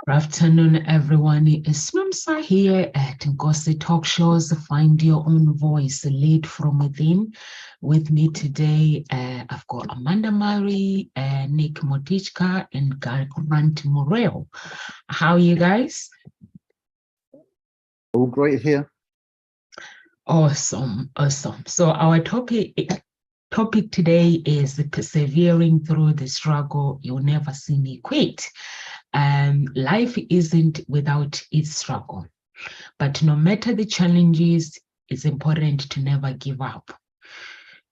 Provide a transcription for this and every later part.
Good afternoon, everyone. It's Mamsa here at Ngosi Talk Shows. Find your own voice, lead from within. With me today, I've got Amanda Murray, Nick Motichka, and Grant Morel. How are you guys? All great here. Awesome. So our topic today is persevering through the struggle. You'll never see me quit. Life isn't without its struggle, but no matter the challenges, it's important to never give up.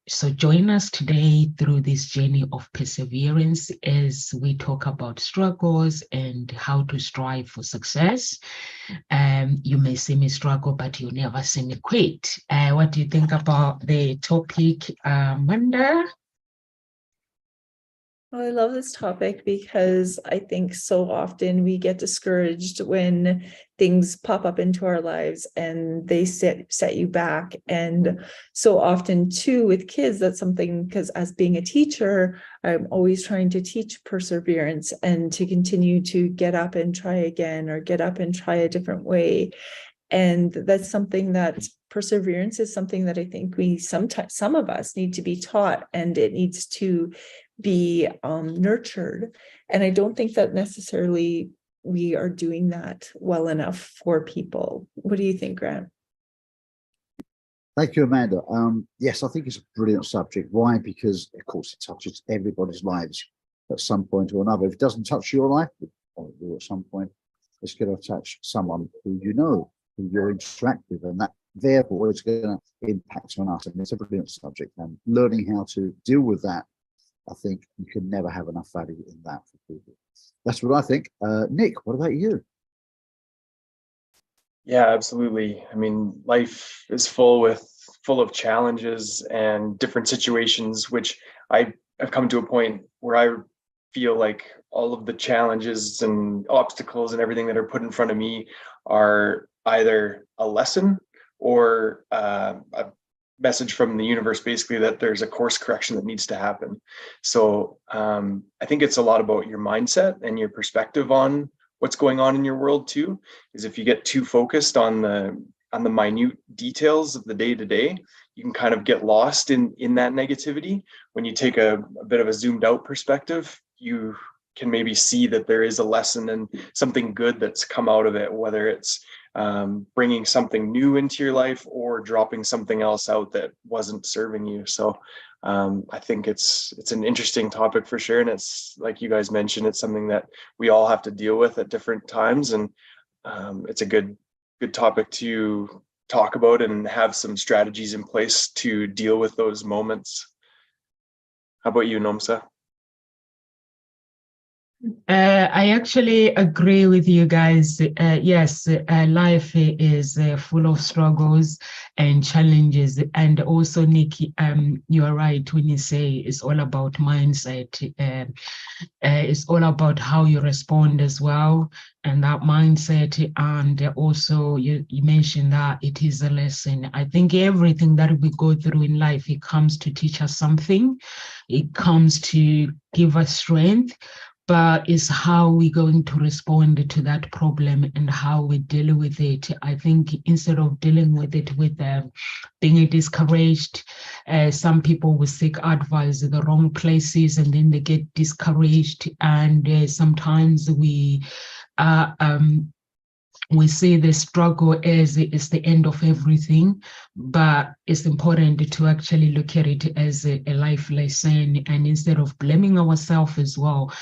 So join us today through this journey of perseverance as we talk about struggles and how to strive for success. You may see me struggle, but you'll never see me quit. What do you think about the topic, Amanda? Well, I love this topic because I think so often we get discouraged when things pop up into our lives and they set you back. And so often too with kids, that's something, because as being a teacher, I'm always trying to teach perseverance and to continue to get up and try again, or get up and try a different way. And that's something that perseverance is something that I think some of us need to be taught, and it needs to be nurtured. And I don't think that necessarily we are doing that well enough for people. What do you think, Grant? Thank you, Amanda. Yes, I think it's a brilliant subject. Why? Because, of course, it touches everybody's lives at some point or another. If it doesn't touch your life, it will at some point. It's going to touch someone who you know, who you interact with, and that therefore is going to impact on us. And it's a brilliant subject. And learning how to deal with that, I think you can never have enough value in that for people. That's what I think. Nick, what about you? Yeah, absolutely. I mean, life is full of challenges and different situations, which I've come to a point where I feel like all of the challenges and obstacles and everything that are put in front of me are either a lesson or a message from the universe, basically, that there's a course correction that needs to happen. So I think it's a lot about your mindset and your perspective on what's going on in your world too. Is if you get too focused on the minute details of the day to day, you can kind of get lost in that negativity. When you take a bit of a zoomed out perspective, you can maybe see that there is a lesson and something good that's come out of it, whether it's bringing something new into your life or dropping something else out that wasn't serving you. So I think it's an interesting topic for sure. And it's, like you guys mentioned, it's something that we all have to deal with at different times. And it's a good topic to talk about and have some strategies in place to deal with those moments. How about you, Nomsa? I actually agree with you guys. Yes, life is full of struggles and challenges. And also, Nikki, you are right when you say it's all about mindset. It's all about how you respond as well, and that mindset. And also, you mentioned that it is a lesson. I think everything that we go through in life, it comes to teach us something. It comes to give us strength. But it's how we're going to respond to that problem and how we deal with it. I think instead of dealing with it with being discouraged, some people will seek advice in the wrong places and then they get discouraged. And sometimes we see the struggle as it's the end of everything, but it's important to actually look at it as a life lesson. And instead of blaming ourselves as well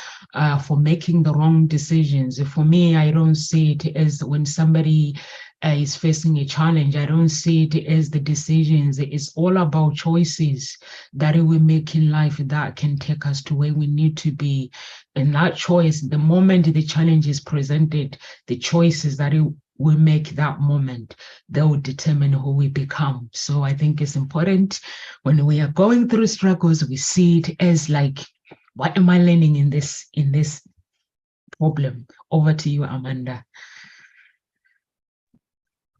for making the wrong decisions, for me, I don't see it as when somebody is facing a challenge, I don't see it as the decisions. It's all about choices that we make in life that can take us to where we need to be. And that choice, the moment the challenge is presented, the choices that we make that moment, they will determine who we become. So I think it's important when we are going through struggles, we see it as like, what am I learning in this problem? Over to you, Amanda.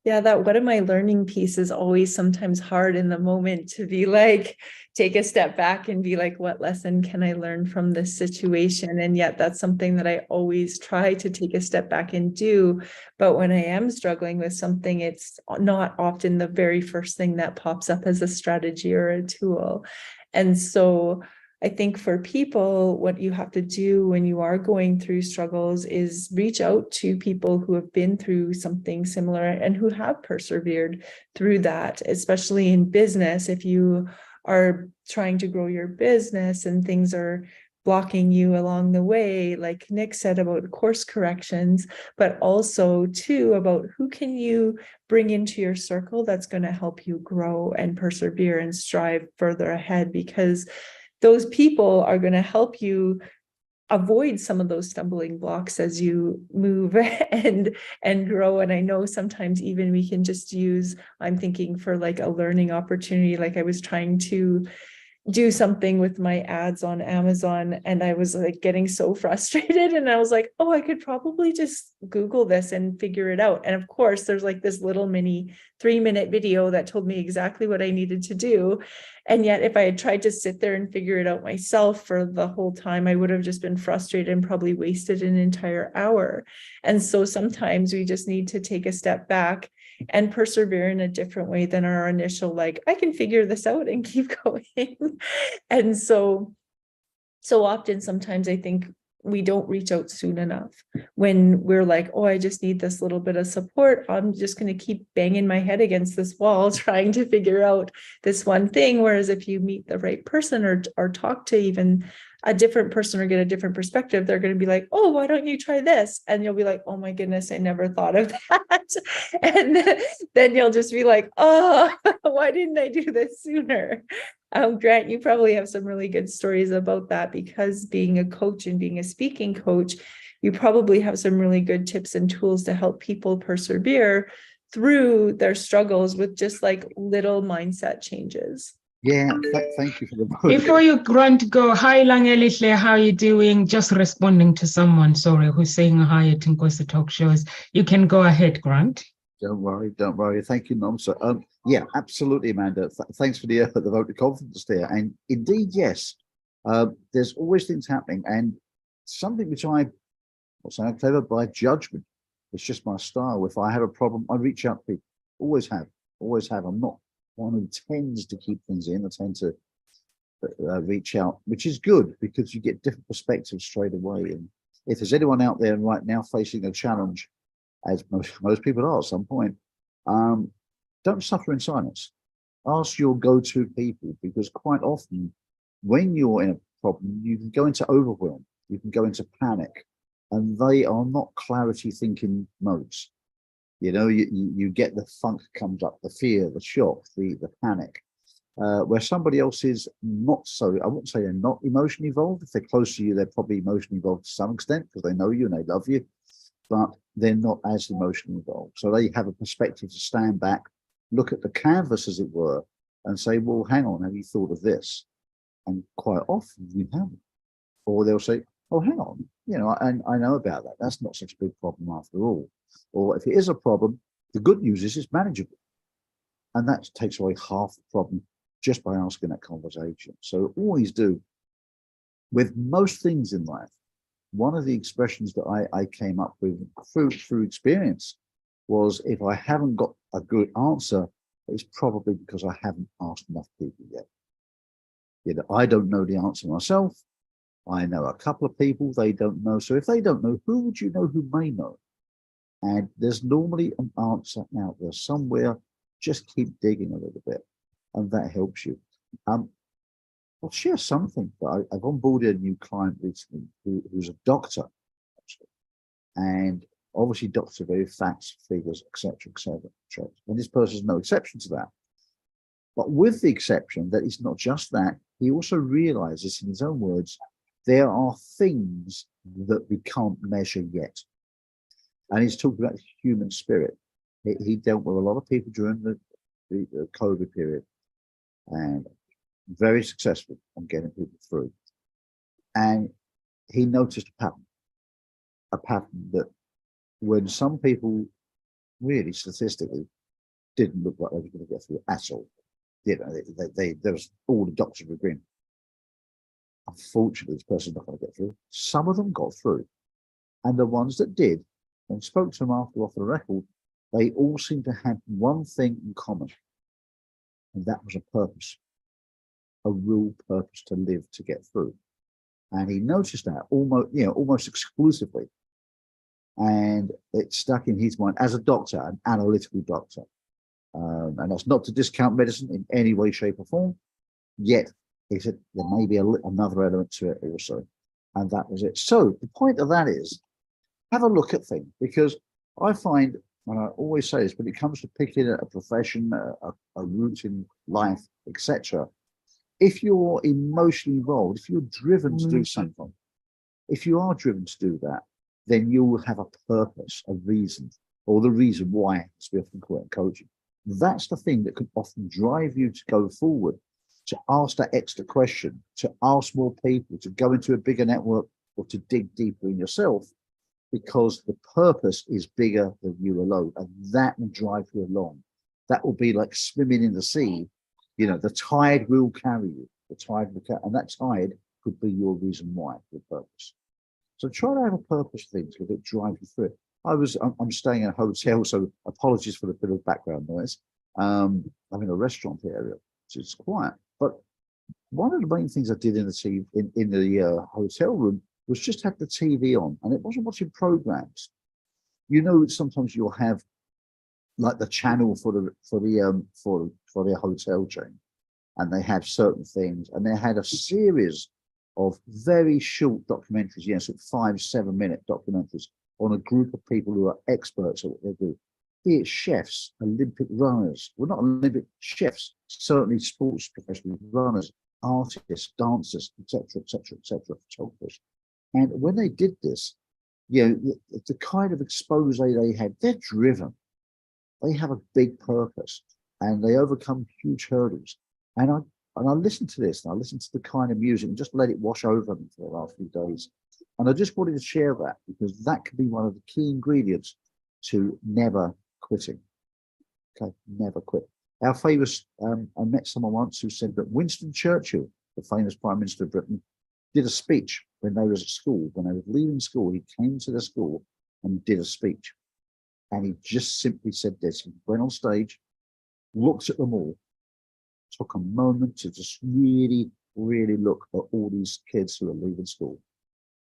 Yeah, that what am I learning piece is always sometimes hard in the moment to be like, take a step back and be like, what lesson can I learn from this situation? And yet that's something that I always try to take a step back and do. But when I am struggling with something, it's not often the very first thing that pops up as a strategy or a tool. And so I think for people, what you have to do when you are going through struggles is reach out to people who have been through something similar and who have persevered through that, especially in business. If you are trying to grow your business and things are blocking you along the way, like Nick said about course corrections, but also too about who can you bring into your circle that's going to help you grow and persevere and strive further ahead, because those people are going to help you avoid some of those stumbling blocks as you move and grow. And I know sometimes even we can just use, I'm thinking for like a learning opportunity, like I was trying to do something with my ads on Amazon and I was like getting so frustrated, and I was like, oh, I could probably just Google this and figure it out. And of course there's like this little mini 3-minute video that told me exactly what I needed to do. And yet if I had tried to sit there and figure it out myself for the whole time, I would have just been frustrated and probably wasted an entire hour. And so sometimes we just need to take a step back and persevere in a different way than our initial, like, I can figure this out and keep going. And so often, sometimes I think we don't reach out soon enough when we're like, oh, I just need this little bit of support. I'm just going to keep banging my head against this wall trying to figure out this one thing. Whereas if you meet the right person or talk to even a different person or get a different perspective, they're going to be like, oh, why don't you try this? And you'll be like, oh my goodness, I never thought of that. And then you'll just be like, oh, why didn't I do this sooner? Grant, you probably have some really good stories about that, because being a coach and being a speaking coach, you probably have some really good tips and tools to help people persevere through their struggles with just like little mindset changes. Yeah, thank you for the Before you, Grant, go, hi, Langelihle, how are you doing? Just responding to someone, sorry, who's saying hi at Nkosi Talk Shows. You can go ahead, Grant. Don't worry. Thank you, Nomsa. Yeah, absolutely, Amanda. Thanks for the vote of confidence there. And indeed, yes, there's always things happening, and something which I'm not saying I'm clever by judgment. It's just my style. If I have a problem, I reach out to people. Always have. I'm not one who tends to keep things in. I tend to reach out, which is good because you get different perspectives straight away. And if there's anyone out there right now facing a challenge, as most people are at some point, don't suffer in silence. Ask your go-to people, because quite often when you're in a problem, you can go into overwhelm, you can go into panic, and they are not clarity thinking modes. You know, you get the funk comes up, the fear, the shock, the panic, where somebody else is not so, I wouldn't say they're not emotionally involved. If they're close to you, they're probably emotionally involved to some extent because they know you and they love you, but they're not as emotionally involved. So they have a perspective to stand back, look at the canvas, as it were, and say, well, hang on, have you thought of this? And quite often you haven't. Or they'll say, oh, hang on, you know, I know about that. That's not such a big problem after all. Or if it is a problem, the good news is it's manageable. And that takes away half the problem just by asking that conversation. So always do. With most things in life, one of the expressions that I came up with through experience was, if I haven't got a good answer, it's probably because I haven't asked enough people yet. You know, I don't know the answer myself. I know a couple of people they don't know. So if they don't know, who would you know who may know? And there's normally an answer out there somewhere. Just keep digging a little bit, and that helps you. I'll share something. I've onboarded a new client recently who's a doctor, actually. And obviously doctors are very facts, figures, etc., etc. And this person is no exception to that. But with the exception that it's not just that, he also realizes, in his own words, there are things that we can't measure yet. And he's talking about the human spirit. He dealt with a lot of people during the COVID period, and very successful on getting people through. And he noticed a pattern that when some people really statistically didn't look like they were going to get through at all. You know, there was all the doctors were agreeing. Unfortunately, this person's not going to get through. Some of them got through, and the ones that did, and spoke to them after off the record, they all seemed to have one thing in common, and that was a purpose, a real purpose to live, to get through. And he noticed that almost exclusively, and it stuck in his mind as a doctor, an analytical doctor. And that's not to discount medicine in any way, shape, or form. Yet, he said there may be another element to it also, and that was it. So the point of that is, have a look at things, because I find, and I always say this, when it comes to picking a profession, a route in life, etc., if you're emotionally involved, if you're driven to do something, if you are driven to do that, then you will have a purpose, a reason, or the reason why, as we often call it in coaching. That's the thing that can often drive you to go forward, to ask that extra question, to ask more people, to go into a bigger network, or to dig deeper in yourself, because the purpose is bigger than you alone, and that will drive you along. That will be like swimming in the sea. You know, the tide will carry you. The tide will carry, and that tide could be your reason why, your purpose. So try to have a purpose thing to drive you through it. I'm staying in a hotel, so apologies for the bit of background noise. I'm in a restaurant area, so it's quiet. But one of the main things I did in the hotel room was just have the TV on, and it wasn't watching programs. You know, sometimes you'll have like the channel for the hotel chain, and they have certain things, and they had a series of very short documentaries, so 5-7 minute documentaries on a group of people who are experts at what they do, be it chefs, Olympic runners, well, not Olympic chefs, certainly sports professional runners, artists, dancers, etc., photographers. And when they did this, the kind of expose they had, they're driven. They have a big purpose, and they overcome huge hurdles. And I listened to this, and I listened to the kind of music, and just let it wash over me for the last few days. And I just wanted to share that, because that could be one of the key ingredients to never quitting. Okay, never quit. Our famous, I met someone once who said that Winston Churchill, the famous Prime Minister of Britain, did a speech when they was at school. When they was leaving school, he came to the school and did a speech. And he just simply said this. He went on stage, looked at them all, took a moment to just really, really look at all these kids who are leaving school.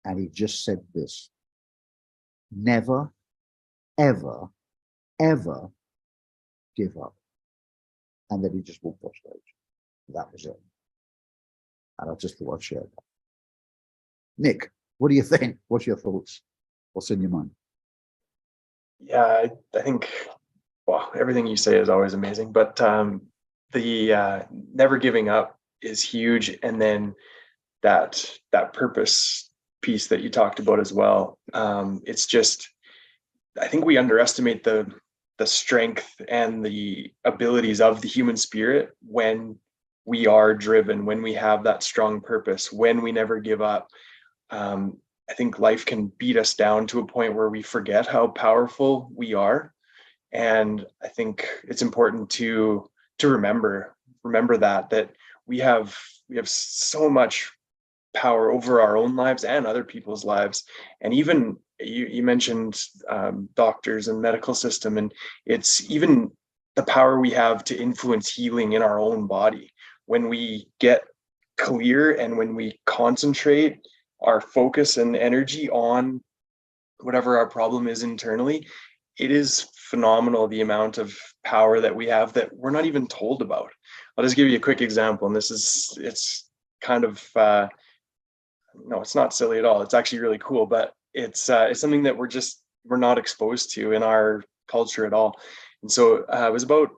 And he just said this: never, ever, ever give up. And then he just walked off stage. That was it. And I just thought I'd share that. Nick, what do you think? What's your thoughts? What's in your mind? Yeah, I think, well, everything you say is always amazing, but the never giving up is huge. And then that purpose piece that you talked about as well. It's just, I think we underestimate the strength and the abilities of the human spirit when we are driven, when we have that strong purpose, when we never give up. I think life can beat us down to a point where we forget how powerful we are. And I think it's important to remember that we have so much power over our own lives and other people's lives. And even you mentioned doctors and medical system, and it's even the power we have to influence healing in our own body. When we get clear and when we concentrate our focus and energy on whatever our problem is internally, it is phenomenal the amount of power that we have that we're not even told about. I'll just give you a quick example, and it's kind of no, it's not silly at all. It's actually really cool, but it's something that we're not exposed to in our culture at all. And so it was about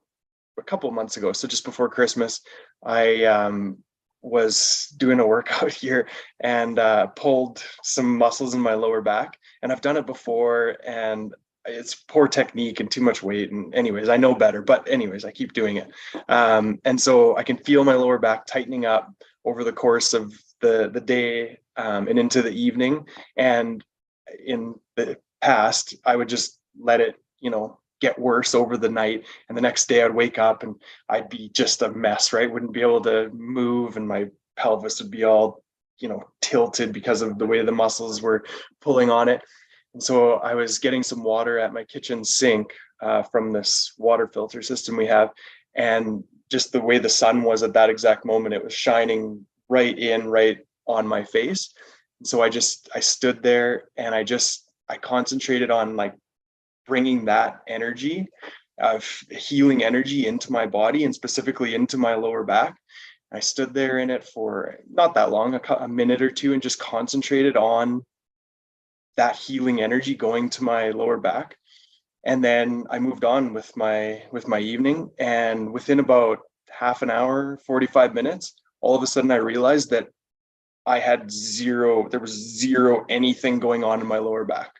a couple of months ago, so just before Christmas, I was doing a workout here and pulled some muscles in my lower back. And I've done it before, and it's poor technique and too much weight. And anyways, I know better, but anyways, I keep doing it. And so I can feel my lower back tightening up over the course of the day and into the evening. And in the past, I would just let it, get worse over the night. And the next day I'd wake up and I'd be just a mess, right? Wouldn't be able to move, and my pelvis would be all, tilted because of the way the muscles were pulling on it. And so I was getting some water at my kitchen sink from this water filter system we have. And just the way the sun was at that exact moment, it was shining right on my face. And so I stood there and I concentrated on like bringing that energy of healing energy into my body, and specifically into my lower back. I stood there in it for not that long, a minute or two, and just concentrated on that healing energy going to my lower back. And then I moved on with my evening, and within about half an hour, 45 minutes, all of a sudden I realized that there was zero anything going on in my lower back.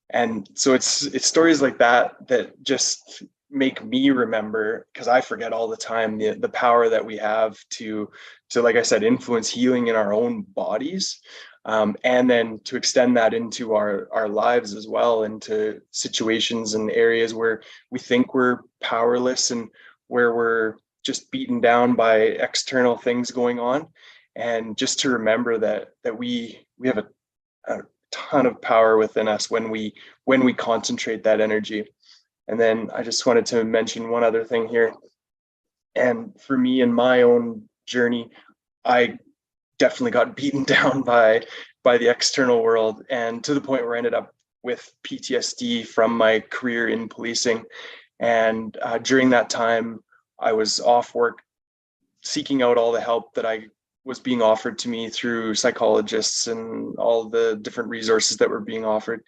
And so it's stories like that that just make me remember, because I forget all the time, the power that we have to like I said, influence healing in our own bodies, and then to extend that into our lives as well, into situations and areas where we think we're powerless and where we're just beaten down by external things going on. And just to remember that we have a ton of power within us when we concentrate that energy. And then I just wanted to mention one other thing here. And for me, in my own journey, I definitely got beaten down by the external world, and to the point where I ended up with PTSD from my career in policing. And during that time, I was off work, seeking out all the help that I was being offered to me through psychologists and all the different resources that were being offered.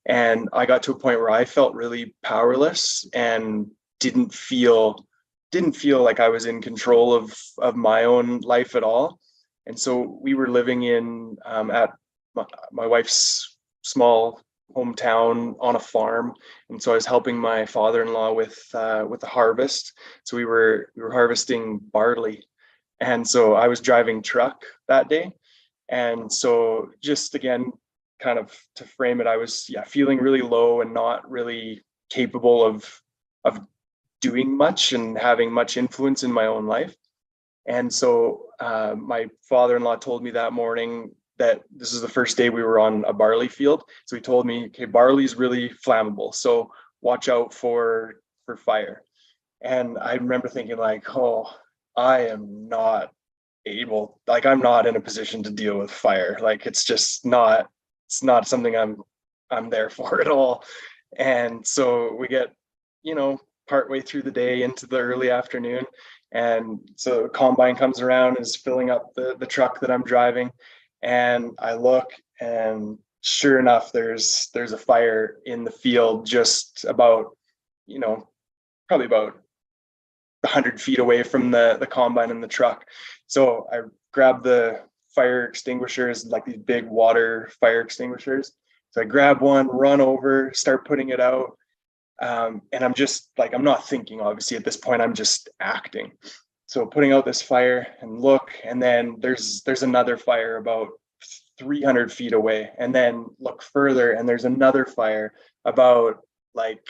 And I got to a point where I felt really powerless and didn't feel like I was in control of my own life at all. And so we were living in at my wife's small hometown on a farm, and so I was helping my father-in-law with the harvest. So we were harvesting barley, and so I was driving truck that day. And so just again, kind of to frame it, I was feeling really low and not really capable of doing much and having much influence in my own life. And so my father-in-law told me that morning that this is the first day we were on a barley field. So he told me, okay, barley is really flammable, so watch out for fire. And I remember thinking like, oh, I am not able, like I'm not in a position to deal with fire. Like it's not something I'm there for at all. And so we get, partway through the day into the early afternoon. And so the combine comes around and is filling up the truck that I'm driving. And I look, and sure enough, there's a fire in the field just about, probably about 100 feet away from the combine and the truck. So I grabbed the fire extinguishers, like these big water fire extinguishers. So I grab one, run over, start putting it out. And I'm just like, I'm not thinking, obviously, at this point, I'm just acting. So putting out this fire and look, and then there's another fire about 300 feet away, and then look further, and there's another fire about like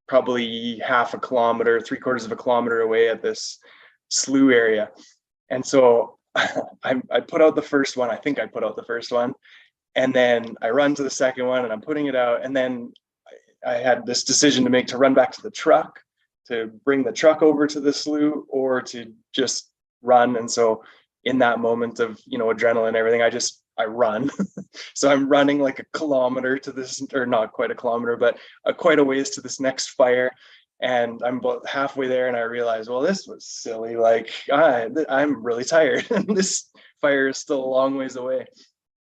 probably half a kilometer, 3/4 of a kilometer away at this slough area. And so I put out the first one. I think I put out the first one, and then I run to the second one, and I'm putting it out, and then I had this decision to make, to run back to the truck, to bring the truck over to the slough, or to just run. And so in that moment of, adrenaline and everything, I run. So I'm running like a kilometer to this, or not quite a kilometer, but quite a ways to this next fire. And I'm about halfway there, and I realize, well, this was silly. Like I'm really tired, and this fire is still a long ways away.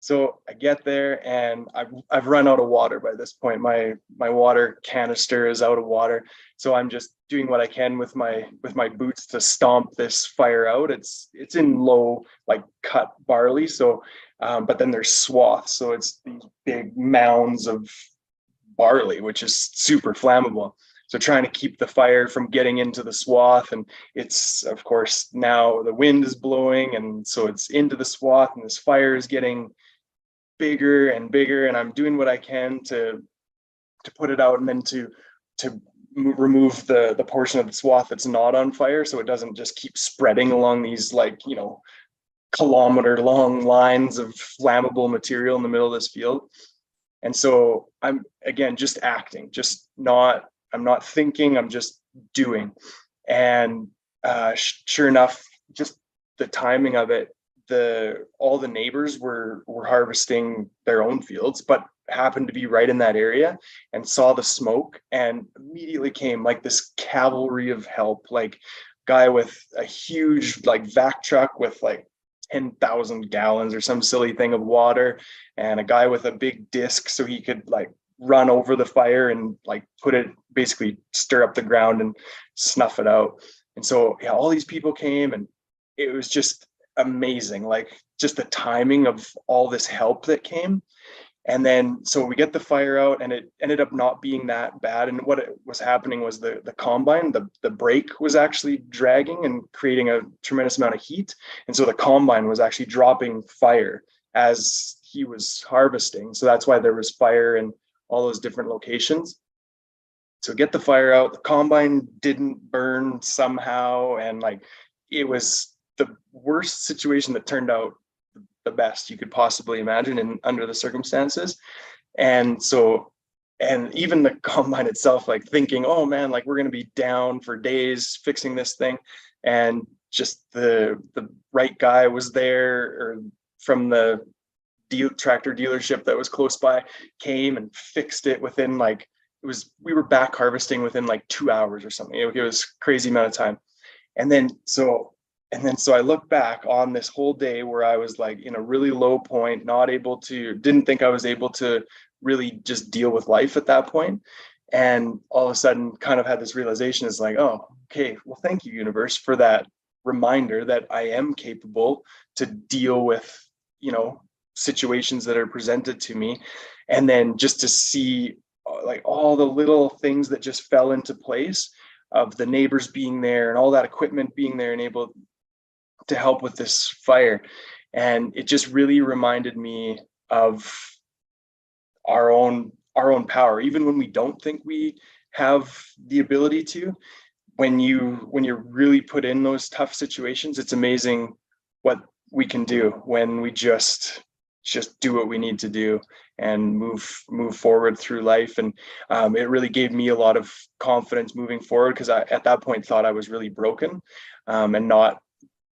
So I get there, and I've run out of water by this point. My water canister is out of water. So I'm just doing what I can with my boots to stomp this fire out. It's in low, like cut barley. So, but then there's swaths. So it's these big mounds of barley, which is super flammable. So trying to keep the fire from getting into the swath. And it's, of course, now the wind is blowing, and so it's into the swath, and this fire is getting bigger and bigger, and I'm doing what I can to put it out, and then to remove the portion of the swath that's not on fire, so it doesn't just keep spreading along these, like, you know, kilometer long lines of flammable material in the middle of this field. And so I'm, again, just acting, I'm not thinking, I'm just doing. And sure enough, just the timing of it, all the neighbors were harvesting their own fields, but happened to be right in that area and saw the smoke, and immediately came like this cavalry of help, like guy with a huge like vac truck with like 10,000 gallons or some silly thing of water, and a guy with a big disc so he could like run over the fire and like basically stir up the ground and snuff it out. And so yeah, all these people came, and it was just amazing, like just the timing of all this help that came. And then so we get the fire out, and it ended up not being that bad. And what was happening was the combine, the brake was actually dragging and creating a tremendous amount of heat. And so the combine was actually dropping fire as he was harvesting. So that's why there was fire in all those different locations. So get the fire out, the combine didn't burn somehow. And like, it was the worst situation that turned out the best you could possibly imagine and under the circumstances. And so, and even the combine itself, like thinking, oh man, like we're going to be down for days fixing this thing. And just the right guy was there, or from the tractor dealership that was close by, came and fixed it within like, we were back harvesting within like 2 hours or something. It was crazy amount of time. And then so I look back on this whole day where I was like in a really low point, didn't think I was able to really just deal with life at that point. And all of a sudden kind of had this realization, is like, oh, okay, well, thank you, universe, for that reminder that I am capable to deal with, you know, situations that are presented to me. And then just to see like all the little things that just fell into place, of the neighbors being there and all that equipment being there and able to help with this fire. And it just really reminded me of our own power, even when we don't think we have the ability to. When you're really put in those tough situations, it's amazing what we can do when we just do what we need to do and move forward through life. And it really gave me a lot of confidence moving forward, because I at that point thought I was really broken, and not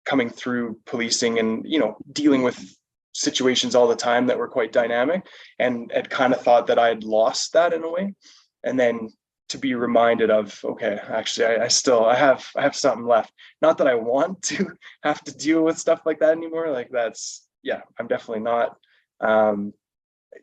coming through policing and, you know, dealing with situations all the time that were quite dynamic, and had kind of thought that I had lost that in a way. And then to be reminded of, okay, actually I have something left. Not that I want to have to deal with stuff like that anymore. Like that's, yeah, I'm definitely not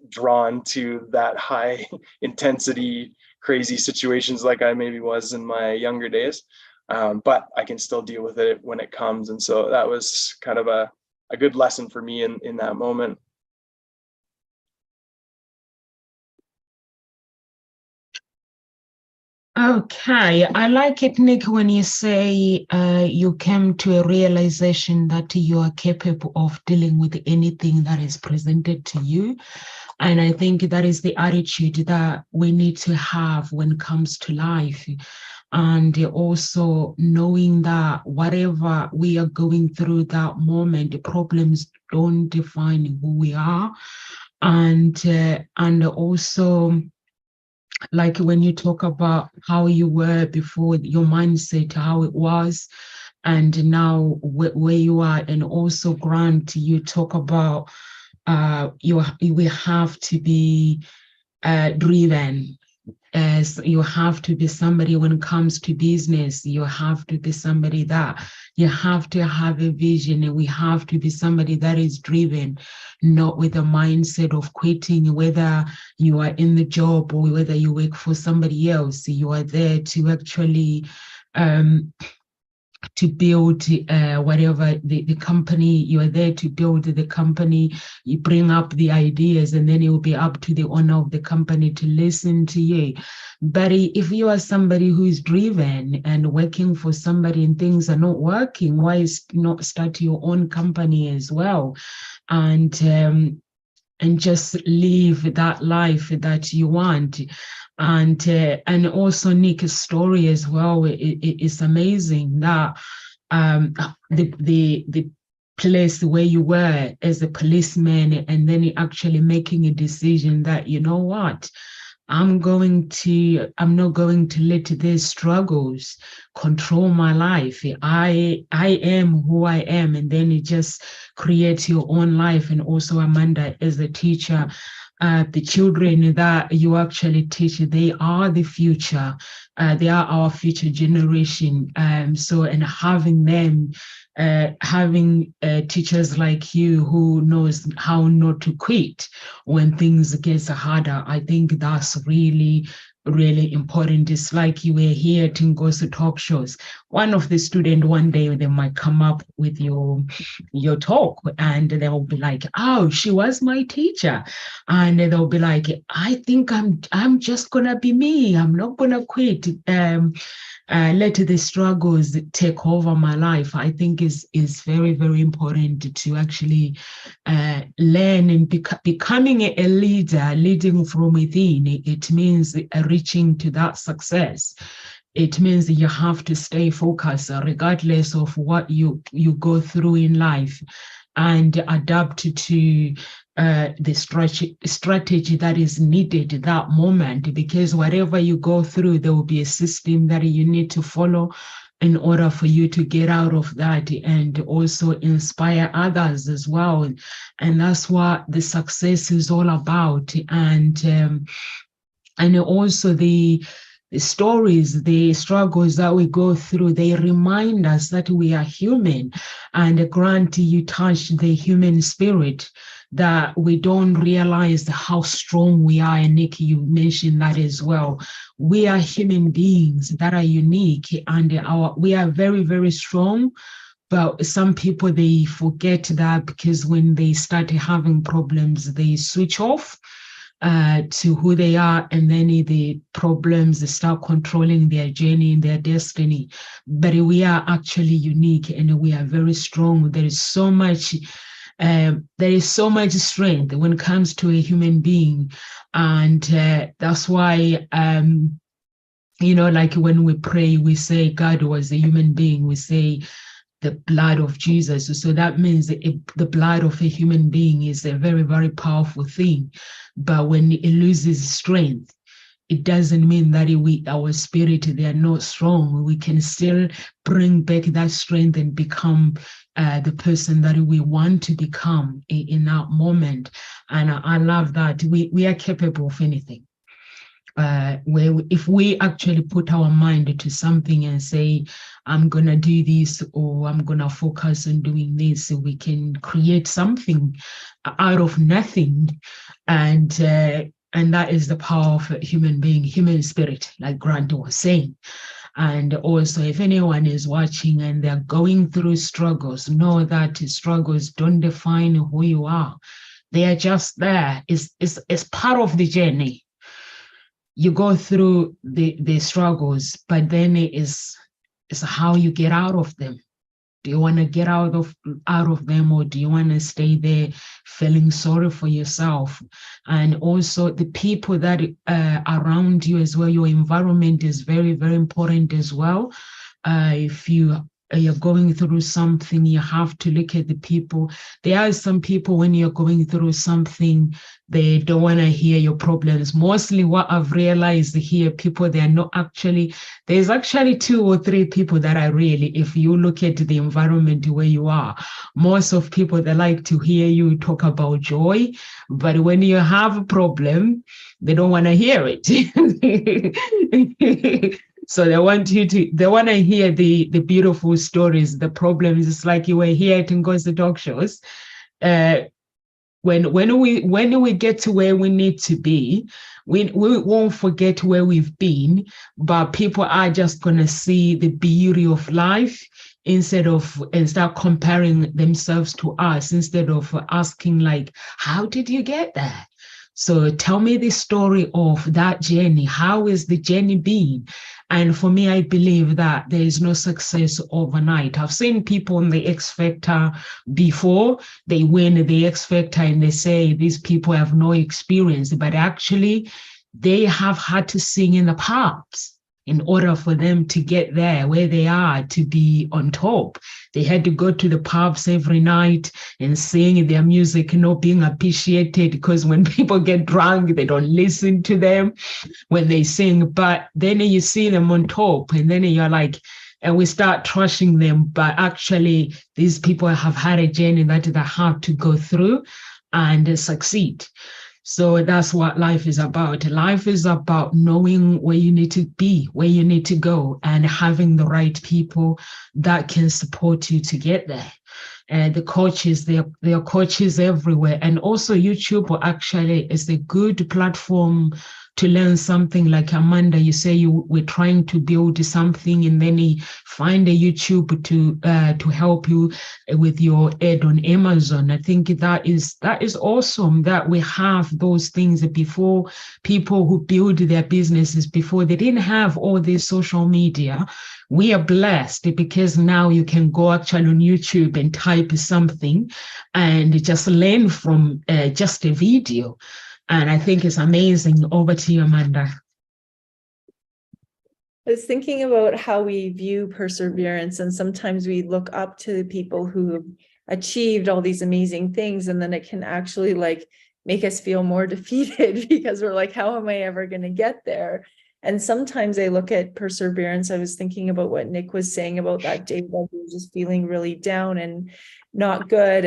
drawn to that high intensity, crazy situations like I maybe was in my younger days. But I can still deal with it when it comes. And so that was kind of a good lesson for me in that moment. Okay, I like it, Nick, when you say you came to a realization that you are capable of dealing with anything that is presented to you. And I think that is the attitude that we need to have when it comes to life. And also knowing that whatever we are going through that moment, the problems don't define who we are. And also, like when you talk about how you were before, your mindset, how it was, and now where you are. And also, Grant, you talk about we have to be driven. As you have to be somebody when it comes to business, you have to be somebody that you have to have a vision, and we have to be somebody that is driven, not with a mindset of quitting. Whether you are in the job or whether you work for somebody else, you are there to actually to build whatever the company. You are there to build the company. You bring up the ideas, and then it will be up to the owner of the company to listen to you. But if you are somebody who is driven and working for somebody and things are not working, why not start your own company as well, and just live that life that you want? And also Nick's story as well. It's amazing that the place where you were as a policeman, and then you actually making a decision that, you know what, I'm not going to let these struggles control my life. I am who I am. And then you just create your own life. And also, Amanda, as a teacher, the children that you actually teach, they are the future. They are our future generation. And having them, having teachers like you who knows how not to quit when things get harder, I think that's really, really important. It's like you were here at Ngozi talk shows. One of the students one day, they might come up with your talk, and they'll be like, oh, she was my teacher. And they'll be like, I think I'm just gonna be me. I'm not gonna quit. Let the struggles take over my life. I think is very, very important to actually learn and becoming a leader, leading from within. It means reaching to that success. It means you have to stay focused regardless of what you go through in life, and adapt to the strategy that is needed at that moment, because whatever you go through, there will be a system that you need to follow in order for you to get out of that, and also inspire others as well. And that's what the success is all about. And also the stories, the struggles that we go through, they remind us that we are human. And Grant, you touched the human spirit, that we don't realize how strong we are. And Nick, you mentioned that as well. We are human beings that are unique, and we are very, very strong. But some people, they forget that, because when they start having problems, they switch off to who they are, and then the problems start controlling their journey and their destiny. But we are actually unique, and we are very strong. There is so much strength when it comes to a human being. And that's why like when we pray, we say God was a human being. We say the blood of Jesus. So that means the blood of a human being is a very, very powerful thing. But when it loses strength, it doesn't mean that our spirit, they are not strong. We can still bring back that strength and become the person that we want to become in that moment. And I love that we are capable of anything. If we actually put our mind to something and say, I'm gonna do this, or I'm gonna focus on doing this, we can create something out of nothing. And that is the power of a human being, human spirit, like Grant was saying. And also, if anyone is watching and they're going through struggles, know that struggles don't define who you are. They are just there. It's part of the journey. You go through the struggles, but then it's how you get out of them. Do you want to get out of them, or do you want to stay there feeling sorry for yourself? And also the people that around you as well, your environment is very, very important as well. If you're going through something, you have to look at the people. There are some people, when you're going through something, they don't want to hear your problems. Mostly what I've realized here, people, they are not actually, there's actually 2 or 3 people that are really, if you look at the environment where you are, most of people, they like to hear you talk about joy. But when you have a problem, they don't want to hear it. So they want to hear the beautiful stories, the problems. It's like you were here at Ngozi talk shows. When we get to where we need to be, we won't forget where we've been, but people are just gonna see the beauty of life and start comparing themselves to us, instead of asking like, how did you get there? So tell me the story of that journey. How is the journey been? And for me, I believe that there is no success overnight. I've seen people in the X Factor before. They win the X Factor and they say these people have no experience, but actually they have had to sing in the pubs in order for them to get there where they are, to be on top. They had to go to the pubs every night and sing their music, not being appreciated, because when people get drunk, they don't listen to them when they sing. But then you see them on top, and then you're like, and we start trashing them. But actually, these people have had a journey that they have to go through and succeed. So that's what life is about. Life is about knowing where you need to be, where you need to go, and having the right people that can support you to get there. And the coaches, there are coaches everywhere. And also YouTube actually is a good platform to learn something. Like Amanda, you say you were trying to build something, and then you find a YouTube to help you with your ad on Amazon. I think that is awesome that we have those things. Before, people who build their businesses before, they didn't have all this social media. We are blessed because now you can go actually on YouTube and type something and just learn from just a video. And I think it's amazing. Over to you, Amanda. I was thinking about how we view perseverance, and sometimes we look up to the people who have achieved all these amazing things, and then it can actually like make us feel more defeated because we're like, how am I ever going to get there? And sometimes I look at perseverance. I was thinking about what Nick was saying about that day that he was just feeling really down and not good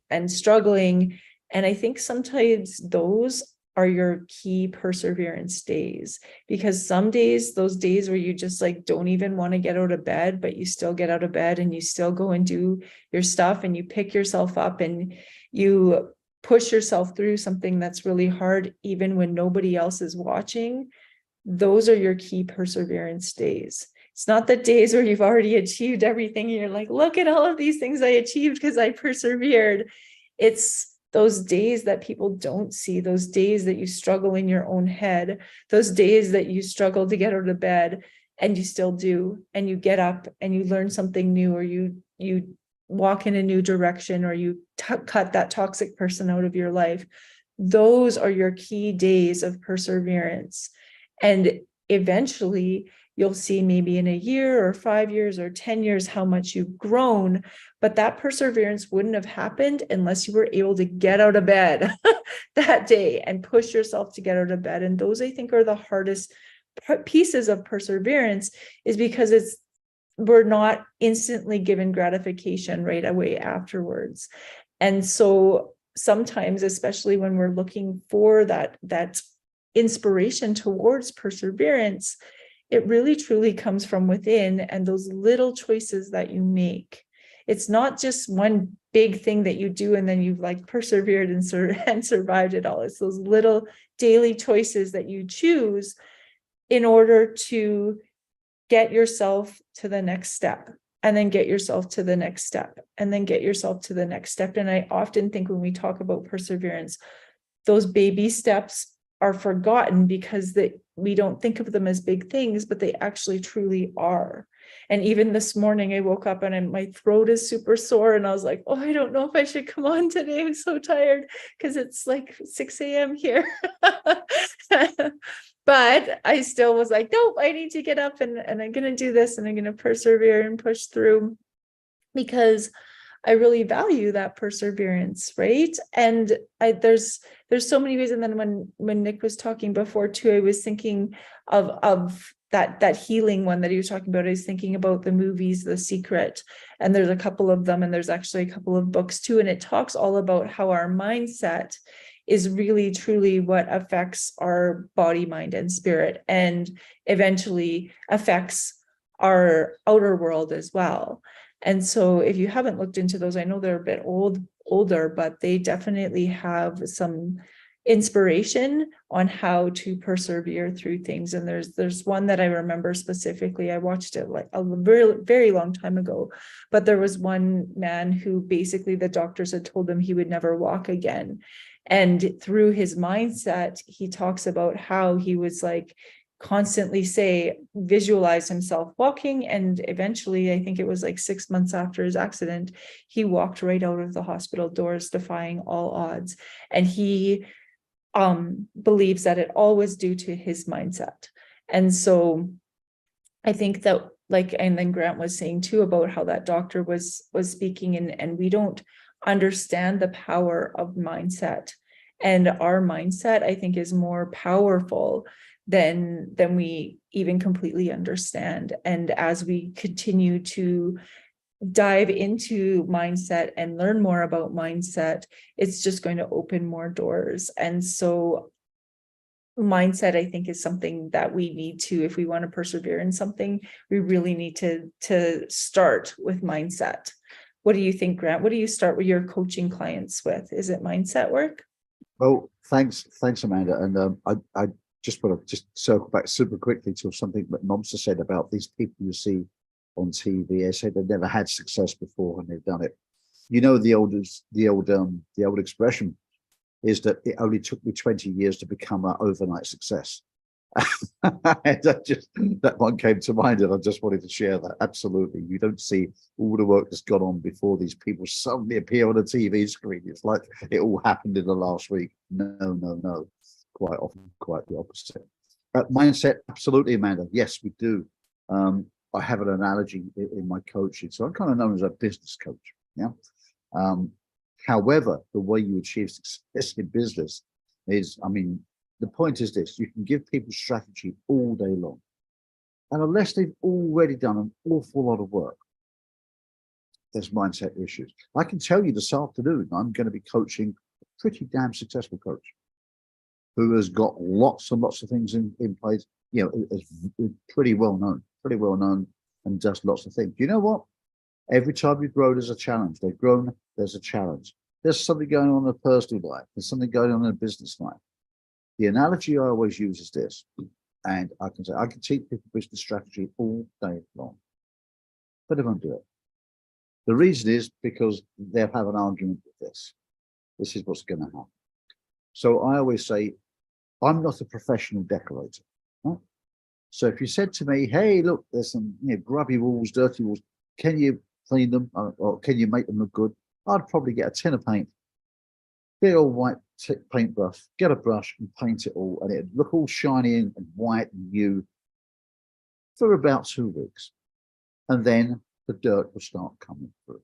and struggling. And I think sometimes those are your key perseverance days, because some days, those days where you just like don't even want to get out of bed, but you still get out of bed and you still go and do your stuff and you pick yourself up and you push yourself through something that's really hard, even when nobody else is watching. Those are your key perseverance days. It's not the days where you've already achieved everything. You're like, look at all of these things I achieved because I persevered. It's those days that people don't see, those days that you struggle in your own head, those days that you struggle to get out of bed and you still do, and you get up and you learn something new, or you walk in a new direction, or you cut that toxic person out of your life. Those are your key days of perseverance. And eventually you'll see, maybe in a year or 5 years or 10 years, how much you've grown. But that perseverance wouldn't have happened unless you were able to get out of bed that day and push yourself to get out of bed. And those, I think, are the hardest pieces of perseverance, is because we're not instantly given gratification right away afterwards. And so sometimes, especially when we're looking for that inspiration towards perseverance, it really truly comes from within, and those little choices that you make. It's not just one big thing that you do and then you've like persevered and survived it all. It's those little daily choices that you choose in order to get yourself to the next step, and then get yourself to the next step, and then get yourself to the next step. And I often think when we talk about perseverance, those baby steps are forgotten because we don't think of them as big things, but they actually truly are. And even this morning I woke up and my throat is super sore, and I was like, oh, I don't know if I should come on today. I'm so tired because it's like 6 a.m. here. But I still was like, nope, I need to get up and I'm going to do this, and I'm going to persevere and push through, because I really value that perseverance, right? And there's so many ways. And then when Nick was talking before too, I was thinking of that healing one that he was talking about. I was thinking about the movies, The Secret, and there's a couple of them, and there's actually a couple of books too. And it talks all about how our mindset is really truly what affects our body, mind, and spirit, and eventually affects our outer world as well. And so if you haven't looked into those, I know they're a bit older, but they definitely have some inspiration on how to persevere through things. And there's one that I remember specifically. I watched it like a very, very long time ago, but there was one man who basically the doctors had told him he would never walk again. And through his mindset, he talks about how he was like constantly visualize himself walking. And eventually, I think it was like 6 months after his accident, he walked right out of the hospital doors, defying all odds. And he believes that it all was due to his mindset. And so I think that, like, and then Grant was saying too about how that doctor was speaking, and we don't understand the power of mindset. And our mindset, I think, is more powerful than we even completely understand. And as we continue to dive into mindset and learn more about mindset, it's just going to open more doors. And so mindset, I think, is something that we need to, if we want to persevere in something, we really need to start with mindset. What do you think, Grant? What do you start with your coaching clients with? Is it mindset work? Well, thanks, Amanda. And I just want to just circle back super quickly to something that Momsa said about these people you see on TV. They say they've never had success before and they've done it. You know, the old expression is that it only took me 20 years to become an overnight success. That one came to mind, and I just wanted to share that. Absolutely, you don't see all the work that's gone on before these people suddenly appear on a TV screen. It's like it all happened in the last week. No. Quite often, quite the opposite. Mindset, absolutely, Amanda. Yes, we do. I have an analogy in my coaching, so I'm kind of known as a business coach. Yeah. However, the way you achieve success in business is, I mean, the point is this: you can give people strategy all day long, and unless they've already done an awful lot of work, there's mindset issues. I can tell you this afternoon, I'm going to be coaching a pretty damn successful coach who has got lots and lots of things in place. You know, is pretty well known, and does lots of things. You know what? Every time you grow, there's a challenge. They've grown, there's a challenge. There's something going on in a personal life. There's something going on in a business life. The analogy I always use is this, and I can say, I can teach people business strategy all day long, but they won't do it. The reason is because they'll have an argument with this. This is what's going to happen. So I always say, I'm not a professional decorator. Right? So if you said to me, hey, look, there's some grubby walls, dirty walls, can you clean them or can you make them look good? I'd probably get a tin of paint, big old white paintbrush, get a brush and paint it all, and it'd look all shiny and white and new for about 2 weeks. And then the dirt will start coming through.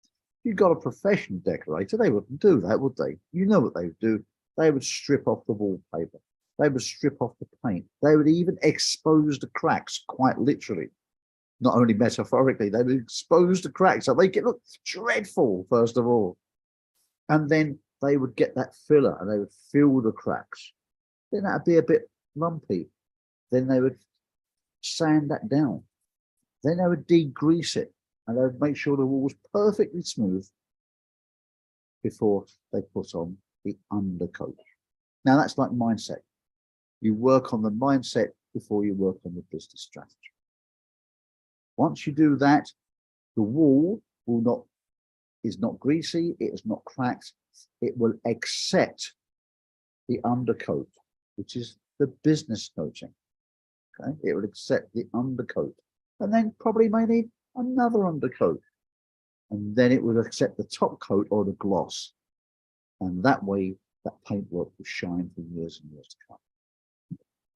If you've got a professional decorator, they wouldn't do that, would they? You know what they would do. They would strip off the wallpaper. They would strip off the paint. They would even expose the cracks, quite literally. Not only metaphorically, they would expose the cracks so they could look dreadful, first of all. And then they would get that filler and they would fill the cracks. Then that'd be a bit lumpy. Then they would sand that down. Then they would degrease it and they would make sure the wall was perfectly smooth before they put on the undercoat. Now that's like mindset. You work on the mindset before you work on the business strategy. Once you do that, the wall is not greasy, it is not cracked, it will accept the undercoat, which is the business coaching. Okay, it will accept the undercoat, and then probably may need another undercoat, and then it will accept the top coat or the gloss, and that way that paintwork will shine for years and years to come.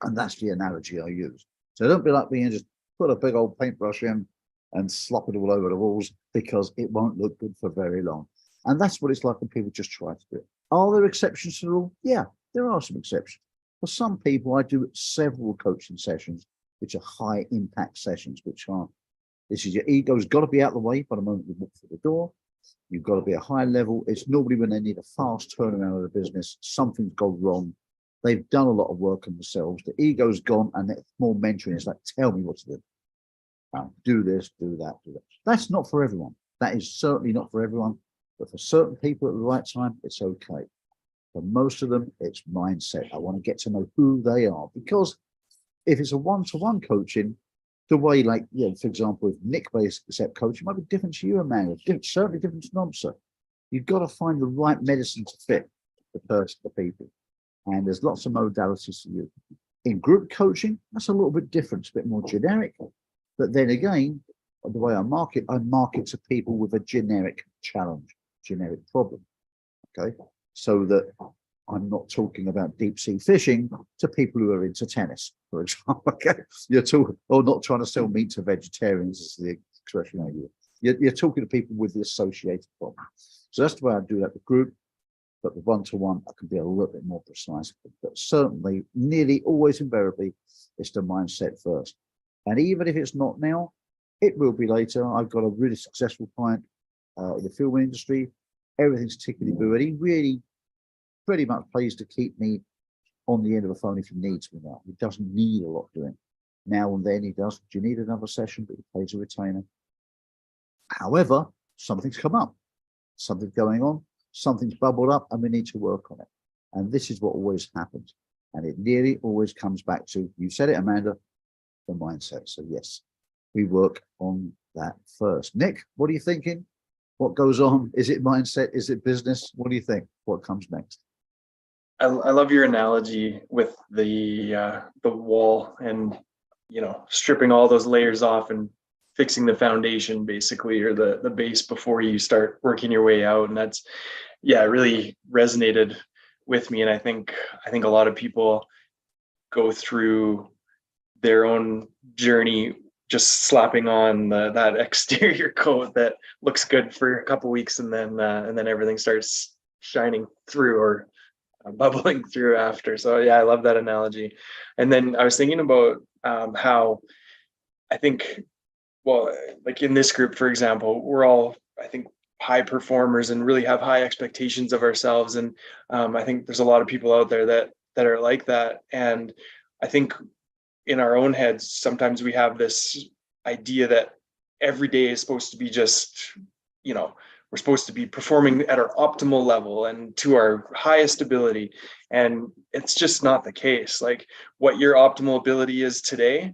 And that's the analogy I use. So don't be like me and just put a big old paintbrush in and slop it all over the walls, because it won't look good for very long. And that's what it's like when people just try to do it. Are there exceptions to the rule? Yeah, there are some exceptions. For some people, I do several coaching sessions, which are high impact sessions, which are, this is your ego's got to be out of the way by the moment you walk through the door. You've got to be a high level. It's normally when they need a fast turnaround of the business, something's gone wrong. They've done a lot of work on themselves. The ego's gone, and it's more mentoring. It's like, tell me what to do. Do this, do that, do that. That's not for everyone. That is certainly not for everyone. But for certain people at the right time, it's okay. For most of them, it's mindset. I want to get to know who they are. Because if it's a one-to-one coaching, the way, like, for example, if Nick-based concept coaching might be different to you, Amanda, certainly different to Nomsa. You've got to find the right medicine to fit the person, the people. And there's lots of modalities to use. In group coaching, that's a little bit different. It's a bit more generic. But then again, the way I market to people with a generic challenge, generic problem. Okay. So that I'm not talking about deep sea fishing to people who are into tennis, for example. Okay, you're talking, or not trying to sell meat to vegetarians, is the expression I use. You're talking to people with the associated problem. So that's the way I do that with group. But the one-to-one, I can be a little bit more precise. But certainly, nearly always invariably, it's the mindset first. And even if it's not now, it will be later. I've got a really successful client in the film industry. Everything's tickety-boo, and he really pretty much pays to keep me on the end of the phone if he needs me now. He doesn't need a lot doing. Now and then he does. Do you need another session? But he pays a retainer. However, something's come up, something's going on, something's bubbled up, and we need to work on it. And this is what always happens. And it nearly always comes back to, you said it, Amanda, the mindset. So yes, we work on that first. Nick, what are you thinking? What goes on? Is it mindset? Is it business? What do you think? What comes next? I love your analogy with the wall and, you know, stripping all those layers off and fixing the foundation basically, or the base before you start working your way out. And that's, yeah, it really resonated with me. And I think a lot of people go through their own journey just slapping on that exterior coat that looks good for a couple weeks, and then everything starts shining through or bubbling through after. So yeah, I love that analogy. And then I was thinking about how I think, well, like in this group, for example, we're all, I think, high performers and really have high expectations of ourselves. And I think there's a lot of people out there that are like that. And I think in our own heads, sometimes we have this idea that every day is supposed to be just, you know, we're supposed to be performing at our optimal level and to our highest ability. And it's just not the case. Like, what your optimal ability is today,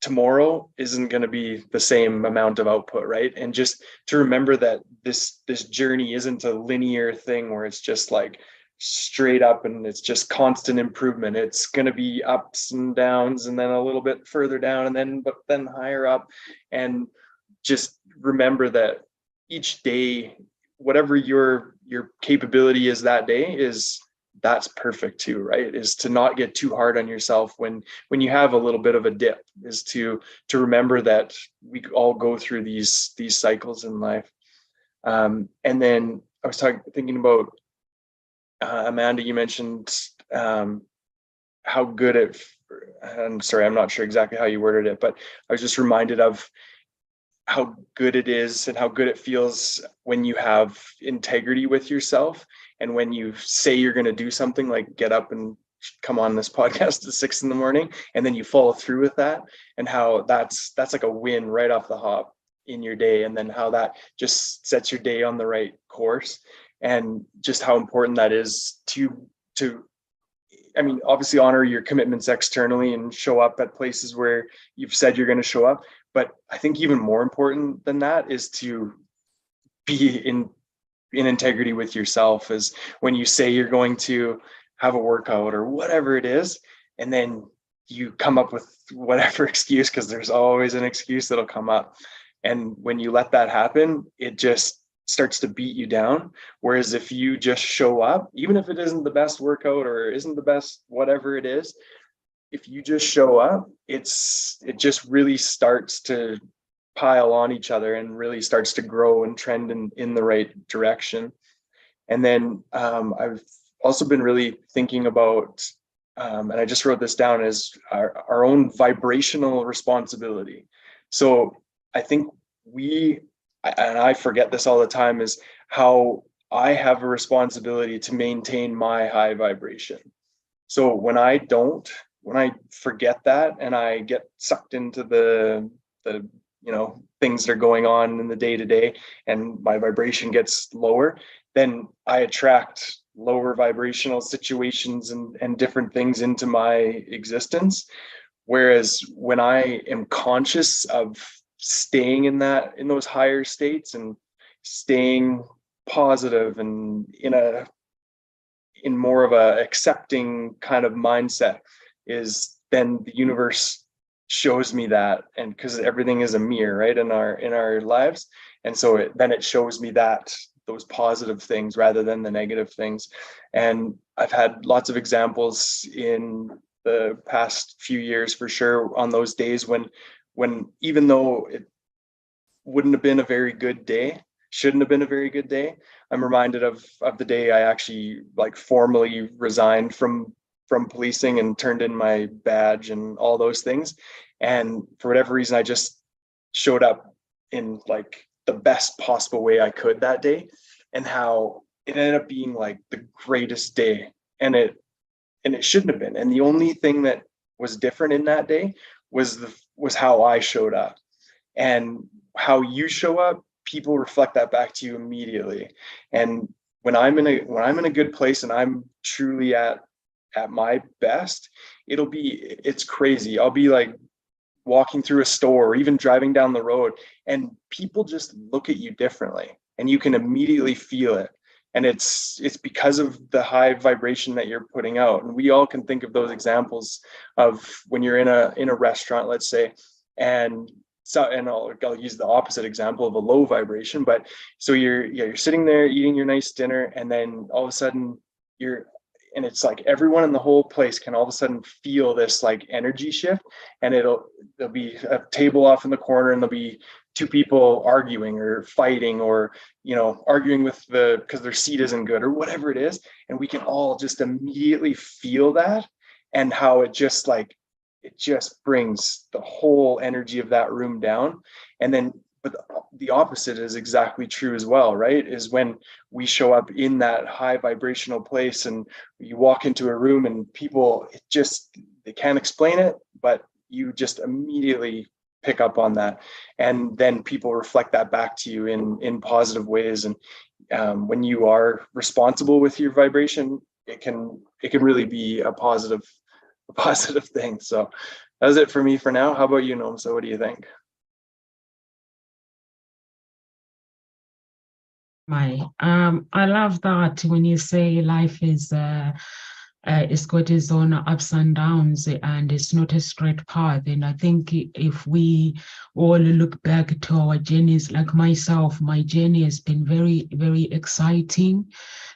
tomorrow isn't going to be the same amount of output, right? And just to remember that this journey isn't a linear thing where it's just like straight up and it's just constant improvement. It's going to be ups and downs, and then a little bit further down, and then higher up. And just remember that each day, whatever your capability is that day, that's perfect too, right? Is to not get too hard on yourself when you have a little bit of a dip, is to remember that we all go through these cycles in life. And then I was thinking about Amanda, you mentioned how good it, I'm sorry, I'm not sure exactly how you worded it, but I was just reminded of how good it is and how good it feels when you have integrity with yourself. And when you say you're going to do something, like get up and come on this podcast at 6 a.m, and then you follow through with that, and how that's like a win right off the hop in your day. And then how that just sets your day on the right course, and just how important that is to, I mean, obviously honor your commitments externally and show up at places where you've said you're going to show up. But I think even more important than that is to be in integrity with yourself, is when you say you're going to have a workout or whatever it is, and then you come up with whatever excuse, because there's always an excuse that'll come up. And when you let that happen, it just starts to beat you down. Whereas if you just show up, even if it isn't the best workout or isn't the best whatever it is, if you just show up, it just really starts to pile on each other and really starts to grow and trend in the right direction. And then I've also been really thinking about, and I just wrote this down, as our own vibrational responsibility. So I think and I forget this all the time, is how I have a responsibility to maintain my high vibration. So when I forget that and I get sucked into the things that are going on in the day to day, and my vibration gets lower, then I attract lower vibrational situations and different things into my existence. Whereas when I am conscious of staying in those higher states and staying positive and in more of a accepting kind of mindset, is then the universe shows me that. And because everything is a mirror, right, in our lives. And so then it shows me that those positive things rather than the negative things. And I've had lots of examples in the past few years for sure on those days when even though it wouldn't have been a very good day, shouldn't have been a very good day, I'm reminded of the day I actually like formally resigned from policing and turned in my badge and all those things. And for whatever reason, I just showed up in like the best possible way I could that day, and how it ended up being like the greatest day. And it shouldn't have been. And the only thing that was different in that day was how I showed up. And how you show up, people reflect that back to you immediately. And when I'm in a good place and I'm truly at my best, it's crazy. I'll be like walking through a store or even driving down the road, and people just look at you differently, and you can immediately feel it. And it's because of the high vibration that you're putting out. And we all can think of those examples of when you're in a restaurant, let's say, and I'll use the opposite example of a low vibration. But so you're sitting there eating your nice dinner, and then all of a sudden and it's like everyone in the whole place can all of a sudden feel this like energy shift, and there'll be a table off in the corner, and there'll be two people arguing or fighting, or arguing because their seat isn't good or whatever it is, and we can all just immediately feel that, and how it just brings the whole energy of that room down. And then but the opposite is exactly true as well, right? Is when we show up in that high vibrational place, and you walk into a room and people, they can't explain it, but you just immediately pick up on that. And then people reflect that back to you in positive ways. And when you are responsible with your vibration, it can really be a positive thing. So that's it for me for now. How about you, Noam? So what do you think? I love that when you say life is it's got its own ups and downs, and it's not a straight path. And I think if we all look back to our journeys, like myself, my journey has been very, very exciting,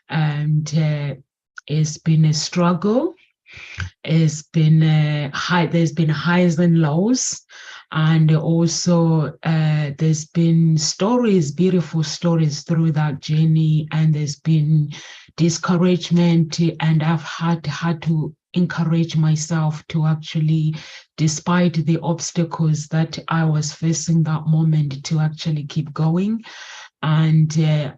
and it's been a struggle. It's been there's been highs and lows, and also there's been beautiful stories through that journey, and there's been discouragement, and I've had to encourage myself to actually, despite the obstacles that I was facing that moment, to actually keep going. And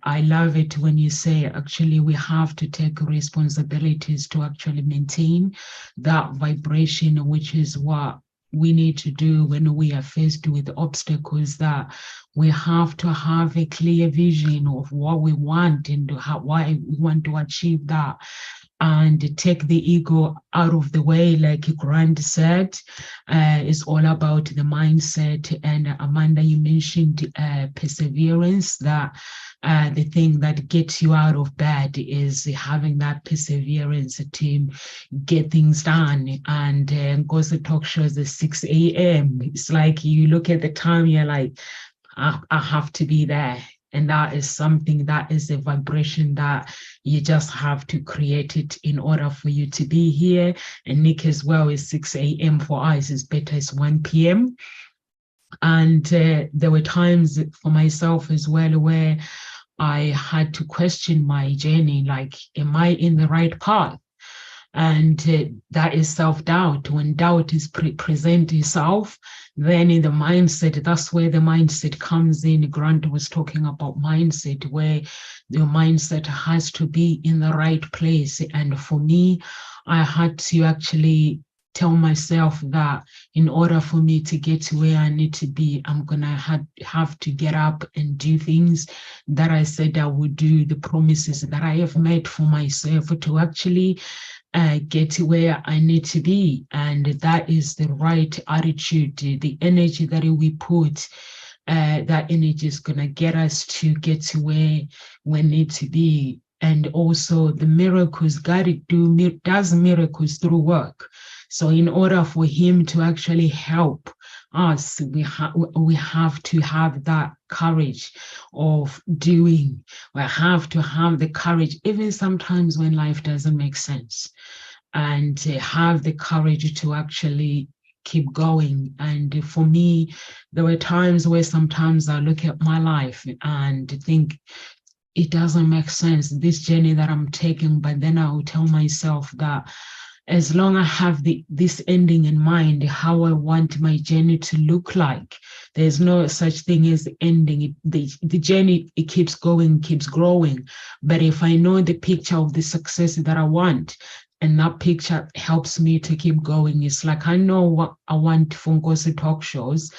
I love it when you say, actually, we have to take responsibilities to actually maintain that vibration, which is what we need to do when we are faced with obstacles, that we have to have a clear vision of what we want and why we want to achieve that, and take the ego out of the way. Like Grant said, it's all about the mindset. And Amanda, you mentioned perseverance, that the thing that gets you out of bed is having that perseverance to get things done. And Ngozi talk shows at 6 a.m. It's like you look at the time, you're like, I have to be there. And that is something, that is a vibration that you just have to create it in order for you to be here. And Nick as well is 6 a.m. for us, is better as 1 p.m. And there were times for myself as well where I had to question my journey, like, am I in the right path? And that is self-doubt. When doubt is present itself, then in the mindset, that's where the mindset comes in. Grant was talking about mindset, where your mindset has to be in the right place. And for me, I had to actually tell myself that in order for me to get to where I need to be, I'm gonna have to get up and do things that I said I would do, the promises that I have made for myself to actually get to where I need to be. And that is the right attitude. The energy that we put, that energy is gonna get us to get to where we need to be. And also the miracles, God does miracles through work. So in order for him to actually help us, we have to have that courage of doing. We have to have the courage, even sometimes when life doesn't make sense, and have the courage to actually keep going. And for me, there were times where sometimes I look at my life and think, it doesn't make sense, this journey that I'm taking. But then I will tell myself that as long as I have this ending in mind, how I want my journey to look like, there's no such thing as the ending. The journey, it keeps going, keeps growing. But if I know the picture of the success that I want, and that picture helps me to keep going, it's like I know what I want from Ngozi talk shows.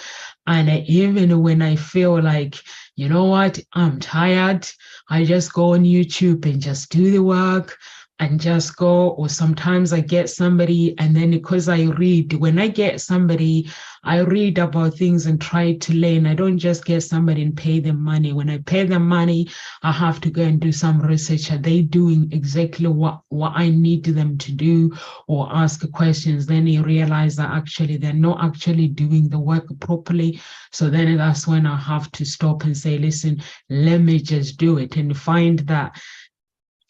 And even when I feel like, you know what, I'm tired, I just go on YouTube and just do the work and just go. Or sometimes I get somebody, and then because I read, when I get somebody, I read about things and try to learn. I don't just get somebody and pay them money. When I pay them money, I have to go and do some research. Are they doing exactly what I need them to do? Or ask questions. Then you realize that actually they're not actually doing the work properly. So then that's when I have to stop and say, listen, let me just do it, and find that.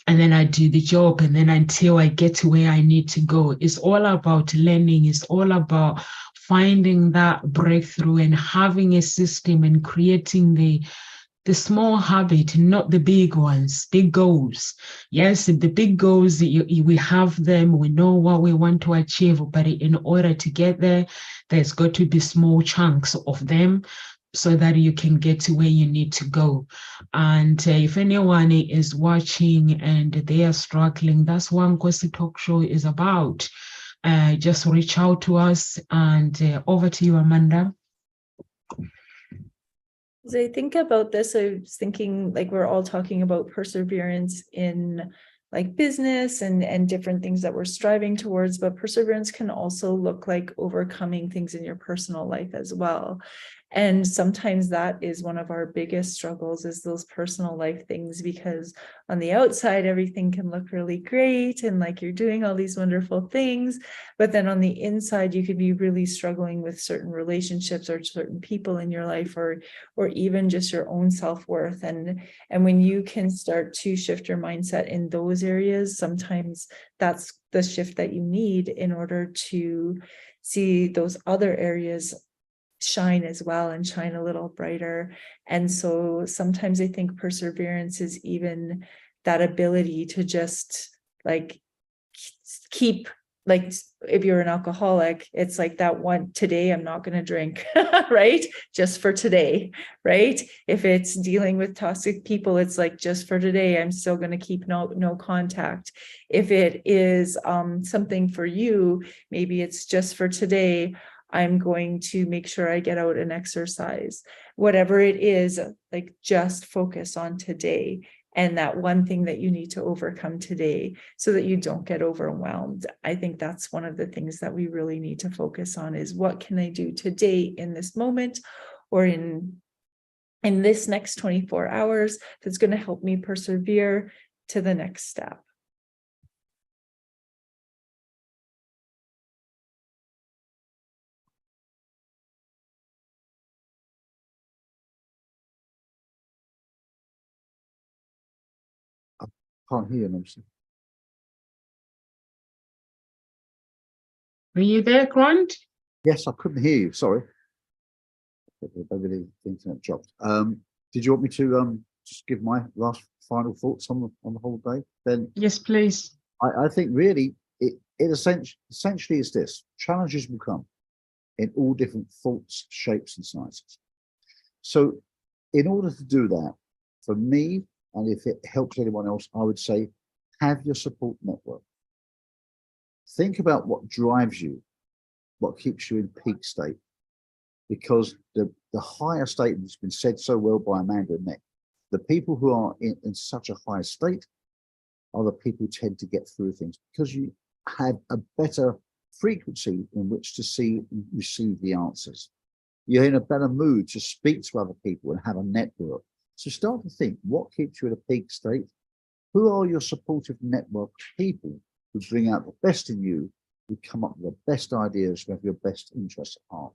And then I do the job, and then until I get to where I need to go. It's all about learning. It's all about finding that breakthrough and having a system and creating the small habit, not the big ones, big goals. Yes, the big goals, we have them, we know what we want to achieve, but in order to get there, there's got to be small chunks of them, so that you can get to where you need to go. And if anyone is watching and they are struggling, that's what Ngozi Talk Show is about. Just reach out to us. And over to you, Amanda. As I think about this, I was thinking, like, we're all talking about perseverance in like business and different things that we're striving towards, but perseverance can also look like overcoming things in your personal life as well. And sometimes that is one of our biggest struggles, is those personal life things, because on the outside, everything can look really great and like you're doing all these wonderful things. But then on the inside, you could be really struggling with certain relationships or certain people in your life, or even just your own self-worth. And when you can start to shift your mindset in those areas, sometimes that's the shift that you need in order to see those other areas shine as well, and shine a little brighter. And so sometimes I think perseverance is even that ability to just like keep, like, if you're an alcoholic, it's like that one, today I'm not going to drink, right? Just for today, right? If it's dealing with toxic people, it's like, just for today, I'm still going to keep no contact. If it is something for you, maybe it's just for today, I'm going to make sure I get out and exercise. Whatever it is, like, just focus on today and that one thing that you need to overcome today, so that you don't get overwhelmed. I think that's one of the things that we really need to focus on, is what can I do today in this moment, or in this next 24 hours, that's going to help me persevere to the next step. Can't hear them. Are you there, Grant? Yes, I couldn't hear you. Sorry. Maybe the internet dropped. Did you want me to just give my last final thoughts on the whole day? Then Yes, please. I think really it essentially is this: challenges will come in all different thoughts, shapes, and sizes. So, in order to do that, for me, and if it helps anyone else, I would say, have your support network. Think about what drives you, what keeps you in peak state, because the higher state that's been said so well by Amanda and Nick, the people who are in such a high state are the people who tend to get through things, because you have a better frequency in which to see and receive the answers. You're in a better mood to speak to other people and have a network. So start to think, what keeps you in a peak state? Who are your supportive network of people who bring out the best in you, who come up with the best ideas, who have your best interests at heart?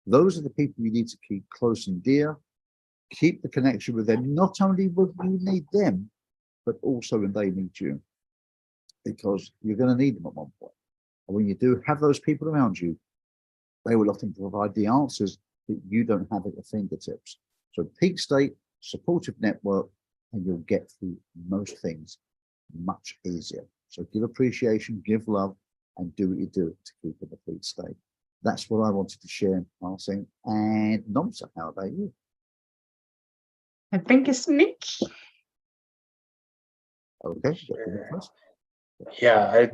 Those are the people you need to keep close and dear, keep the connection with them, not only when you need them, but also when they need you, because you're going to need them at one point. And when you do have those people around you, they will often provide the answers that you don't have at your fingertips. So peak state, supportive network, and you'll get through most things much easier. So give appreciation, give love, and do what you do to keep in the peak state. That's what I wanted to share, Marcin. And Nomsa, how about you? I think it's Nick. Okay. Sure. Yeah,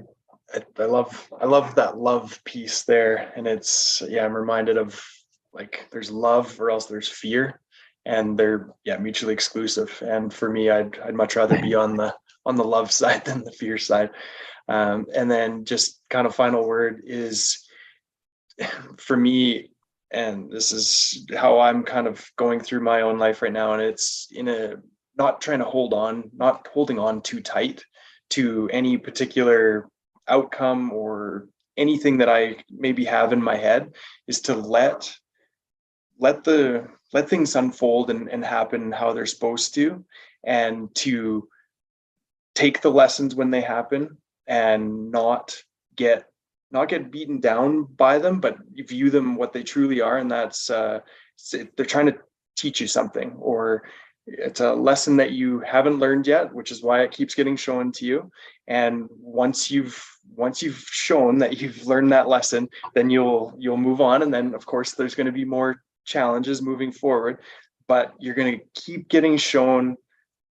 I love that love piece there, and it's I'm reminded of, like, there's love or else there's fear, and they're mutually exclusive. And for me, I'd much rather be on the love side than the fear side. And then just kind of final word is, for me, and this is how I'm kind of going through my own life right now, and it's not holding on too tight to any particular outcome or anything that I maybe have in my head, is to let things unfold and happen how they're supposed to, and to take the lessons when they happen and not get beaten down by them, but view them what they truly are. And that's they're trying to teach you something, or it's a lesson that you haven't learned yet, which is why it keeps getting shown to you. And once you've shown that you've learned that lesson, then you'll move on. And then of course there's going to be more challenges moving forward, but you're going to keep getting shown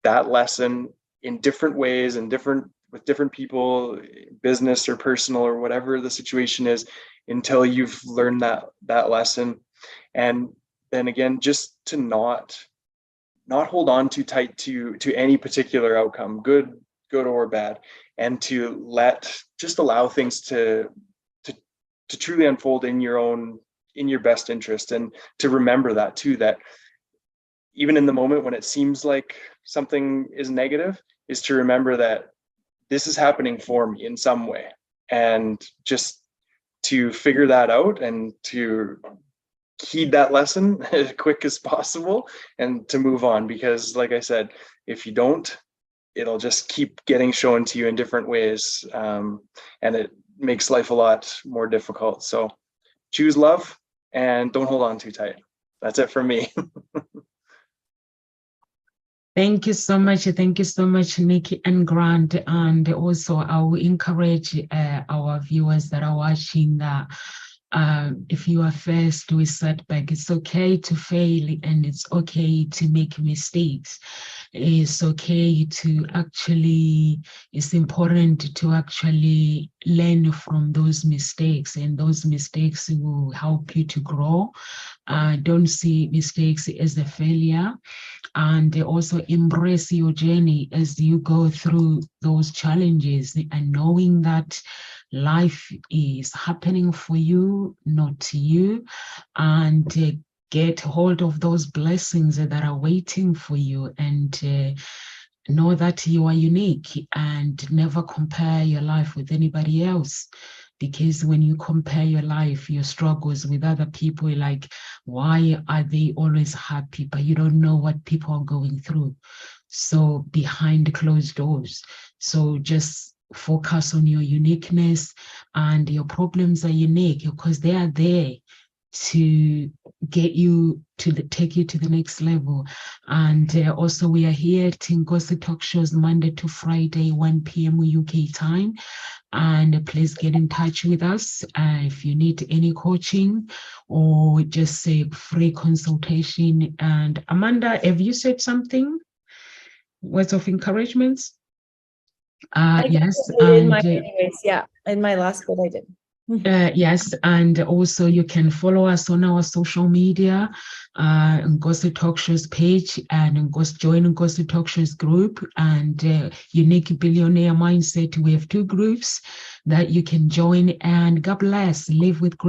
that lesson in different ways and with different people, business or personal or whatever the situation is, until you've learned that lesson. And then again, just to not hold on too tight to any particular outcome, good or bad, and to allow things to truly unfold in your best interest. And to remember that too, that even in the moment when it seems like something is negative, is to remember that this is happening for me in some way, and just to figure that out and to heed that lesson as quick as possible and to move on. Because like I said, if you don't, it'll just keep getting shown to you in different ways, and it makes life a lot more difficult. So choose love and don't hold on too tight. That's it from me. Thank you so much. Thank you so much, Nikki and Grant. And also, I will encourage our viewers that are watching that if you are faced with setback, it's okay to fail and it's okay to make mistakes. It's okay to it's important to actually learn from those mistakes, and those mistakes will help you to grow. Don't see mistakes as a failure. And also embrace your journey as you go through those challenges, and knowing that life is happening for you, not to you, and get hold of those blessings that are waiting for you, and know that you are unique, and never compare your life with anybody else. Because when you compare your life, your struggles with other people, like, why are they always happy? But you don't know what people are going through. So behind closed doors. So just focus on your uniqueness, and your problems are unique because they are there to get you to take you to the next level. And also, we are here at Ngozi Talk Shows Monday to Friday, 1 p.m. UK time. And please get in touch with us if you need any coaching or just say free consultation. And Amanda, have you said something? Words of encouragement? Yes. In my last bit I did. Yes, and also you can follow us on our social media, Ngozi Talk Shows page, and join Ngozi Talk Shows group, and Unique Billionaire Mindset. We have 2 groups that you can join, and God bless. Live with grace.